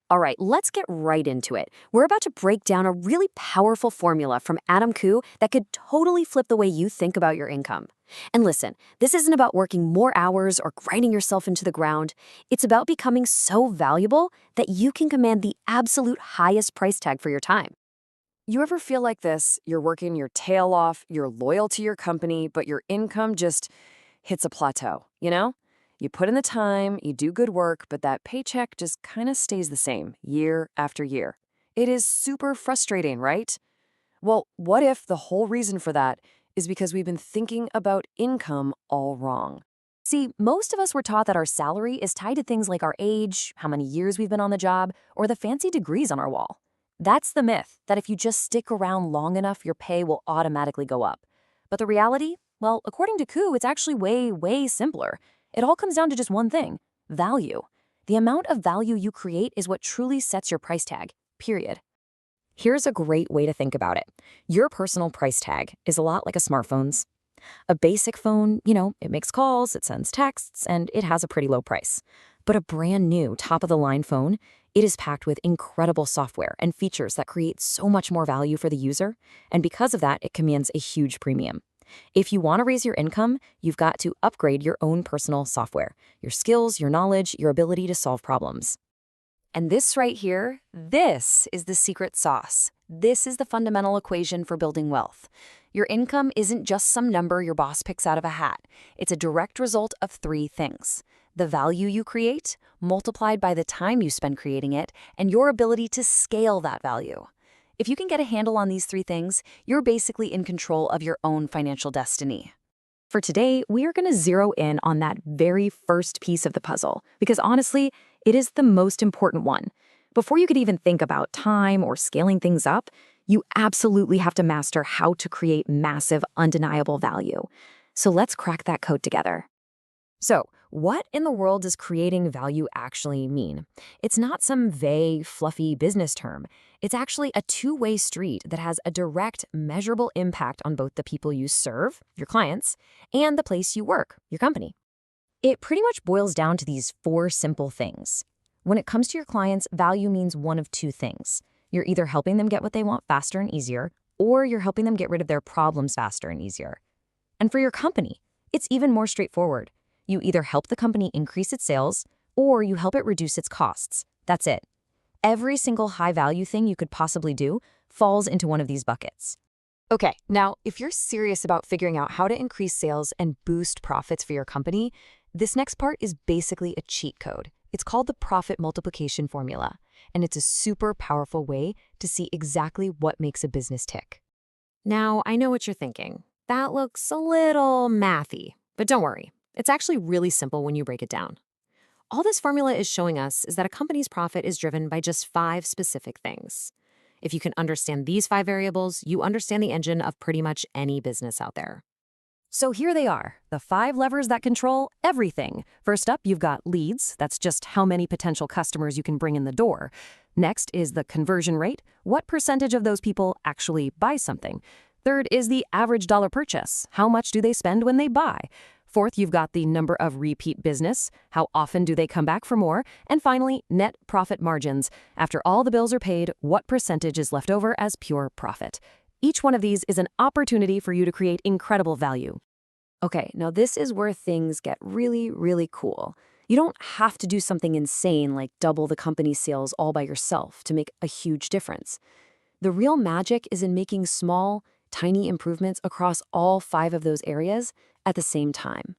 All right, let's get right into it. We're about to break down a really powerful formula from Adam Koo that could totally flip the way you think about your income. And listen, this isn't about working more hours or grinding yourself into the ground. It's about becoming so valuable that you can command the absolute highest price tag for your time. You ever feel like this? You're working your tail off, you're loyal to your company, but your income just hits a plateau, you know? You put in the time, you do good work, but that paycheck just kind of stays the same year after year. It is super frustrating, right? Well, what if the whole reason for that is because we've been thinking about income all wrong? See, most of us were taught that our salary is tied to things like our age, how many years we've been on the job, or the fancy degrees on our wall. That's the myth, that if you just stick around long enough, your pay will automatically go up. But the reality? Well, according to Koo, it's actually way, way simpler. It all comes down to just one thing: value. The amount of value you create is what truly sets your price tag, period. Here's a great way to think about it. Your personal price tag is a lot like a smartphone's. A basic phone, it makes calls, it sends texts, and it has a pretty low price. But a brand new top-of-the-line phone, it is packed with incredible software and features that create so much more value for the user, and because of that, it commands a huge premium. If you want to raise your income, you've got to upgrade your own personal software, your skills, your knowledge, your ability to solve problems. And this right here, this is the secret sauce. This is the fundamental equation for building wealth. Your income isn't just some number your boss picks out of a hat. It's a direct result of three things: the value you create, multiplied by the time you spend creating it, and your ability to scale that value. If you can get a handle on these three things, you're basically in control of your own financial destiny. For today, we are going to zero in on that very first piece of the puzzle, because honestly, it is the most important one. Before you could even think about time or scaling things up, you absolutely have to master how to create massive, undeniable value. So let's crack that code together. So, what in the world does creating value actually mean? It's not some vague, fluffy business term. It's actually a two-way street that has a direct, measurable impact on both the people you serve, your clients, and the place you work, your company. It pretty much boils down to these four simple things. When it comes to your clients, value means one of two things. You're either helping them get what they want faster and easier, or you're helping them get rid of their problems faster and easier. And for your company, it's even more straightforward. You either help the company increase its sales, or you help it reduce its costs. That's it. Every single high-value thing you could possibly do falls into one of these buckets. Okay, now, if you're serious about figuring out how to increase sales and boost profits for your company, this next part is basically a cheat code. It's called the profit multiplication formula, and it's a super powerful way to see exactly what makes a business tick. Now, I know what you're thinking. That looks a little mathy, but don't worry. It's actually really simple when you break it down. All this formula is showing us is that a company's profit is driven by just 5 specific things. If you can understand these 5 variables, you understand the engine of pretty much any business out there. So here they are, the 5 levers that control everything. First up, you've got leads. That's just how many potential customers you can bring in the door. Next is the conversion rate. What percentage of those people actually buy something? Third is the average dollar purchase. How much do they spend when they buy? Fourth, you've got the number of repeat business. How often do they come back for more? And finally, net profit margins. After all the bills are paid, what percentage is left over as pure profit? Each one of these is an opportunity for you to create incredible value. Okay, now this is where things get really, really cool. You don't have to do something insane like double the company's sales all by yourself to make a huge difference. The real magic is in making small, tiny improvements across all 5 of those areas at the same time.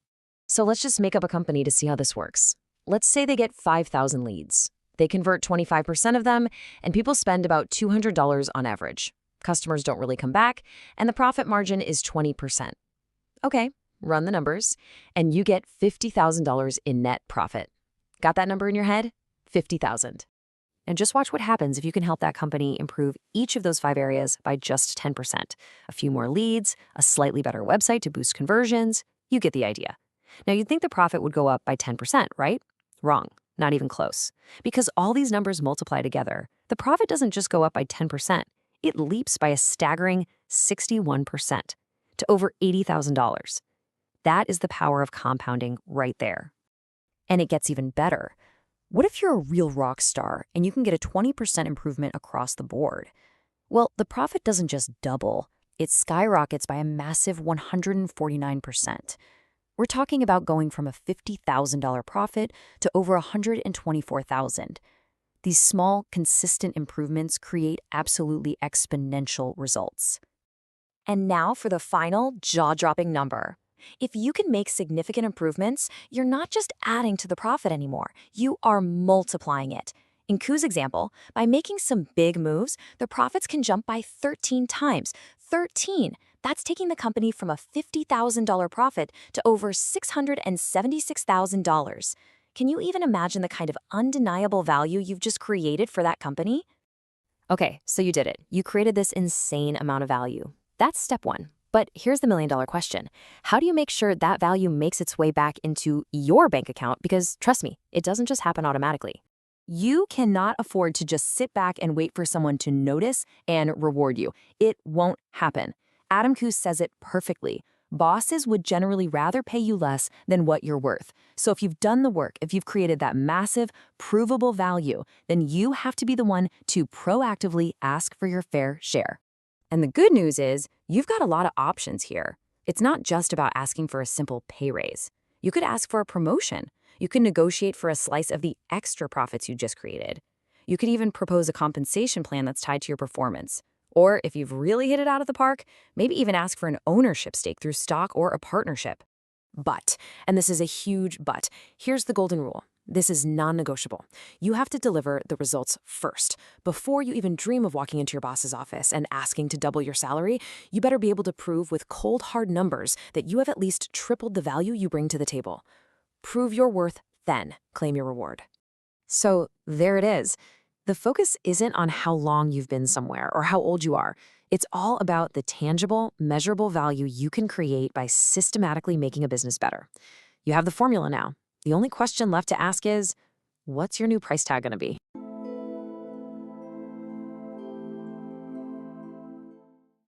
So let's just make up a company to see how this works. Let's say they get 5,000 leads. They convert 25% of them, and people spend about $200 on average. Customers don't really come back, and the profit margin is 20%. Okay, run the numbers, and you get $50,000 in net profit. Got that number in your head? 50,000. And just watch what happens if you can help that company improve each of those 5 areas by just 10%. A few more leads, a slightly better website to boost conversions. You get the idea. Now, you'd think the profit would go up by 10%, right? Wrong. Not even close. Because all these numbers multiply together, the profit doesn't just go up by 10%. It leaps by a staggering 61% to over $80,000. That is the power of compounding right there. And it gets even better. What if you're a real rock star and you can get a 20% improvement across the board? Well, the profit doesn't just double, it skyrockets by a massive 149%. We're talking about going from a $50,000 profit to over $124,000. These small, consistent improvements create absolutely exponential results. And now for the final jaw-dropping number. If you can make significant improvements, you're not just adding to the profit anymore, you are multiplying it. In Ku's example, by making some big moves, the profits can jump by 13 times. 13! That's taking the company from a $50,000 profit to over $676,000. Can you even imagine the kind of undeniable value you've just created for that company? Okay, so you did it. You created this insane amount of value. That's step one. But here's the million-dollar question. How do you make sure that value makes its way back into your bank account? Because trust me, it doesn't just happen automatically. You cannot afford to just sit back and wait for someone to notice and reward you. It won't happen. Adam Ku says it perfectly. Bosses would generally rather pay you less than what you're worth. So if you've done the work, if you've created that massive, provable value, then you have to be the one to proactively ask for your fair share. And the good news is, you've got a lot of options here. It's not just about asking for a simple pay raise. You could ask for a promotion. You could negotiate for a slice of the extra profits you just created. You could even propose a compensation plan that's tied to your performance. Or if you've really hit it out of the park, maybe even ask for an ownership stake through stock or a partnership. But, and this is a huge but, here's the golden rule. This is non-negotiable. You have to deliver the results first. Before you even dream of walking into your boss's office and asking to double your salary, you better be able to prove with cold, hard numbers that you have at least tripled the value you bring to the table. Prove your worth, then claim your reward. So there it is. The focus isn't on how long you've been somewhere or how old you are. It's all about the tangible, measurable value you can create by systematically making a business better. You have the formula now. The only question left to ask is, what's your new price tag going to be?